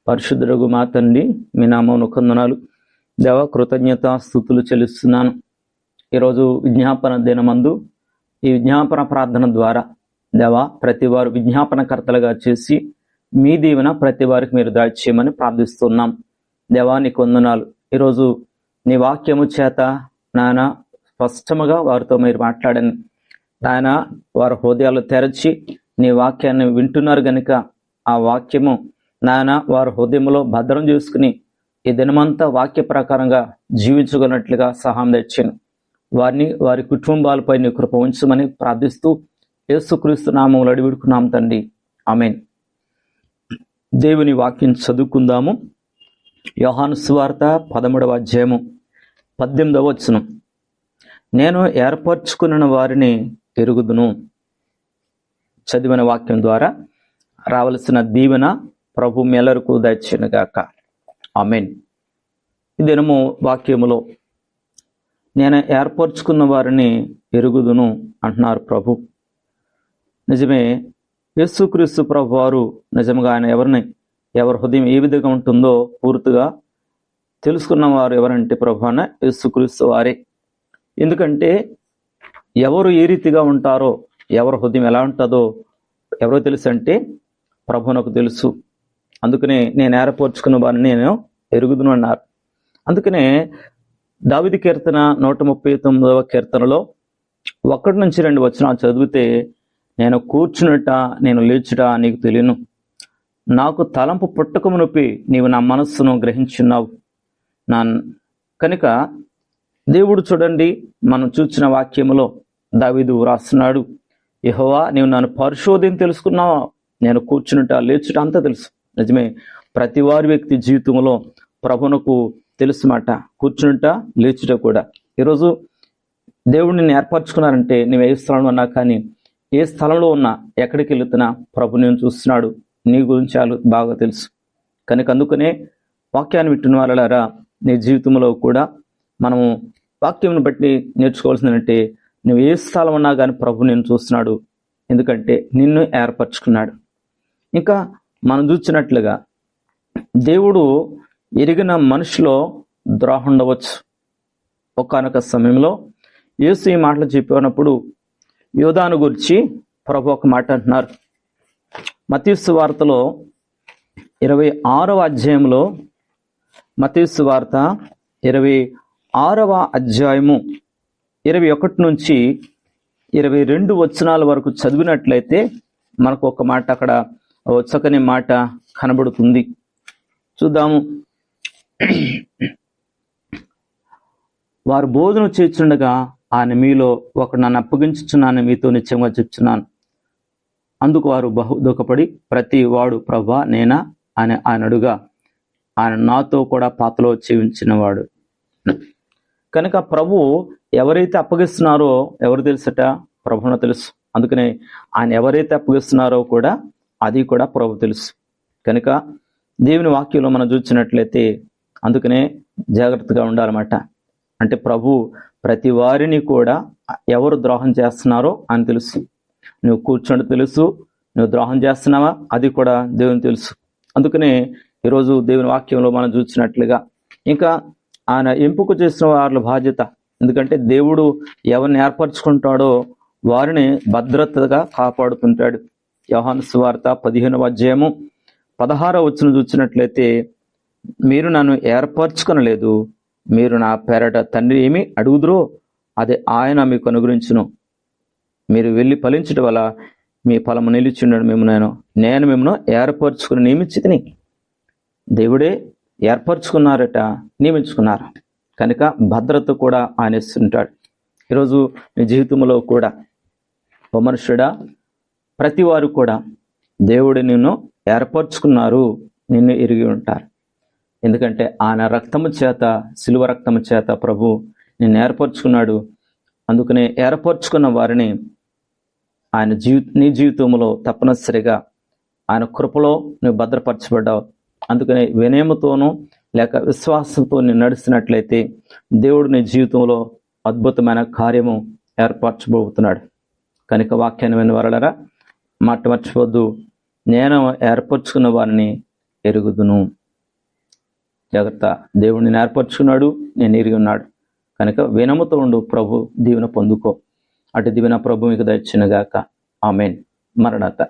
పరిశుద్ధుడగు మా తండ్రి, మీ నామమును వందనాలు దేవ. కృతజ్ఞత స్తుతులు చెల్లిస్తున్నాను. ఈరోజు విజ్ఞాపన దినమందు ఈ విజ్ఞాపన ప్రార్థన ద్వారా దేవ ప్రతి వారు విజ్ఞాపనకర్తలుగా చేసి మీ దీవెన ప్రతి వారికి మీరు దాచేయమని ప్రార్థిస్తున్నాం. దేవా నీకు వందనాలు. ఈరోజు నీ వాక్యము చేత నాయన స్పష్టముగా వారితో మీరు మాట్లాడండి నాయన. వారి హృదయాలు తెరచి నీ వాక్యాన్ని వింటున్నారు గనుక ఆ వాక్యము నాయన వారి హృదయంలో భద్రం చేసుకుని ఈ దినమంతా వాక్య ప్రకారంగా జీవించగలిగినట్లుగా సహాయం తెచ్చాను. వారిని వారి కుటుంబాలపై నీ కృప ఉంచమని ప్రార్థిస్తూ యేసుక్రీస్తు నామములో అడిగిడుకున్నాం తండ్రి, ఆమేన్. దేవుని వాక్యం చదువుకుందాము. యోహాను సువార్త 13వ అధ్యాయము 18వ వచనం. నేను ఏర్పరచుకున్న వారిని ఎరుగుదును. చదివిన వాక్యం ద్వారా రావలసిన దీవెన ప్రభు మేలరకు దయచేయునుగాక, ఆమేన్. ఈ దినము వాక్యములో నేను ఏర్పరచుకున్న వారిని ఎరుగుదును అంటున్నారు ప్రభు. నిజమే, యేసుక్రీస్తు ప్రభు వారు నిజంగా ఆయన ఎవరి హృదయం ఏ విధంగా ఉంటుందో పూర్తిగా తెలుసుకున్న వారు ఎవరంటే ప్రభు అన్న యేసుక్రీస్తు వారే. ఎందుకంటే ఎవరు ఏ రీతిగా ఉంటారో, ఎవరి హృదయం ఎలా ఉంటుందో ఎవరో తెలుసు అంటే ప్రభునకు తెలుసు. అందుకనే నేను ఏర్పరచుకున్న వారిని నేను ఎరుగుదును అన్నారు. అందుకనే దావీదు కీర్తన 139వ కీర్తనలో 1-2 వచనాలు చదివితే, నేను కూర్చునుట నేను లేచుట నీకు తెలియను, నాకు తలంపు పుట్టక మునుపే నీవు నా మనస్సును గ్రహించున్నావు. కనుక దేవుడు చూడండి, మనం చూసిన వాక్యములో దావీదు రాస్తున్నాడు, యెహోవా నీవు నన్ను పరిశోధన తెలుసుకున్నావా, నేను కూర్చునుట లేచుట అంతా తెలుసు. నిజమే, ప్రతి వారి వ్యక్తి జీవితంలో ప్రభునకు తెలుసు మాట, కూర్చునుట లేచుట కూడా. ఈరోజు దేవుడిని నేను ఏర్పరచుకున్నారంటే నువ్వు ఏ స్థలంలో ఉన్నా కానీ, ఏ స్థలంలో ఉన్నా, ఎక్కడికి వెళుతున్నా ప్రభు నేను చూస్తున్నాడు, నీ గురించి బాగా తెలుసు. కనుక అందుకనే వాక్యాన్ని వింటున్న వాళ్ళారా, నీ జీవితంలో కూడా మనము వాక్యంను బట్టి నేర్చుకోవాల్సిందంటే, నువ్వు ఏ స్థలం ఉన్నా కానీ ప్రభు నేను చూస్తున్నాడు, ఎందుకంటే నిన్ను ఏర్పరచుకున్నాడు. ఇంకా మనం చూసినట్లుగా దేవుడు ఎరిగిన మనిషిలో ద్రోహం ఉండవచ్చు. ఒకానొక సమయంలో యేసు ఈ మాటలు చెప్పినప్పుడు యోధాను గురించి ప్రభు ఒక మాట అంటున్నారు. మత్తయి సువార్తలో 26వ అధ్యాయంలో, మత్తయి సువార్త 26వ అధ్యాయము 21 నుంచి 22 వచనాల వరకు చదివినట్లయితే మనకు ఒక మాట అక్కడ చక్కని మాట కనబడుతుంది. చూద్దాము. వారు బోధన చేర్చుండగా ఆయన మీలో ఒకడు నన్ను అప్పగించుచున్నాను మీతో నిశ్చయంగా చెప్తున్నాను. అందుకు వారు బహు దుఃఖపడి, ప్రతి వాడు ప్రభువా నేనా అని ఆయన అడుగా, ఆయన నాతో కూడా పాతలో చేయించినవాడు. కనుక ప్రభు ఎవరైతే అప్పగిస్తున్నారో ఎవరు తెలుసట, ప్రభువును తెలుసు. అందుకనే ఆయన ఎవరైతే అప్పగిస్తున్నారో కూడా అది కూడా ప్రభు తెలుసు. కనుక దేవుని వాక్యంలో మనం చూసినట్లయితే అందుకనే జాగ్రత్తగా ఉండాలన్నమాట. అంటే ప్రభు ప్రతి వారిని కూడా ఎవరు ద్రోహం చేస్తున్నారో అని తెలుసు. నువ్వు కూర్చోండి తెలుసు, నువ్వు ద్రోహం చేస్తున్నావా అది కూడా దేవుని తెలుసు. అందుకనే ఈరోజు దేవుని వాక్యంలో మనం చూసినట్లుగా ఇంకా ఆయన ఎంపిక చేసిన వాళ్ళ బాధ్యత. ఎందుకంటే దేవుడు ఎవరిని ఏర్పరచుకుంటాడో వారిని భద్రతగా కాపాడుతుంటాడు. యోహాను సువార్త 15వ అధ్యాయము 16వ వచనం చూసినట్లయితే, మీరు నన్ను ఏర్పరచుకొనలేదు, మీరు నా పేరట తండ్రి ఏమి అడుగుదురో అదే ఆయన మీకు అనుగ్రహించును. మీరు వెళ్ళి ఫలించడం వల్ల మీ ఫలము నిలిచిండడు. నేను మిమ్మల్ని ఏర్పరచుకుని నియమించితిని. దేవుడే ఏర్పరచుకున్నారట, నియమించుకున్నారు. కనుక భద్రత కూడా ఆయన ఇస్తుంటాడు. ఈరోజు నీ జీవితంలో కూడా ఓ మనుషుడా, ప్రతి వారు కూడా దేవుడు నిన్ను ఏర్పరచుకున్నారు, నిన్ను ఎరిగి ఉంటారు. ఎందుకంటే ఆయన రక్తము చేత, శిలువ రక్తము చేత ప్రభు నిన్ను ఏర్పరచుకున్నాడు. అందుకనే ఏర్పరచుకున్న వారిని ఆయన నీ జీవితంలో తప్పనిసరిగా ఆయన కృపలో నువ్వు భద్రపరచబడ్డావు. అందుకనే వినయముతోనూ లేక విశ్వాసంతో నేను నడిచినట్లయితే దేవుడు నీ జీవితంలో అద్భుతమైన కార్యము ఏర్పరచబోతున్నాడు. కనుక వాక్యాన్ని విన్న వారలారా, మాట మర్చిపోద్దు. నేను ఏర్పరచుకున్న వారిని ఎరుగుదును. జాగ్రత్త, దేవుడిని ఏర్పరచుకున్నాడు, నేను ఎరిగి ఉన్నాడు కనుక వినముతో ఉండు, ప్రభు దీవెన పొందుకో. అటు దీవెన ప్రభు మీకు దయచునుగాక. ఆమేన్. మరణాత.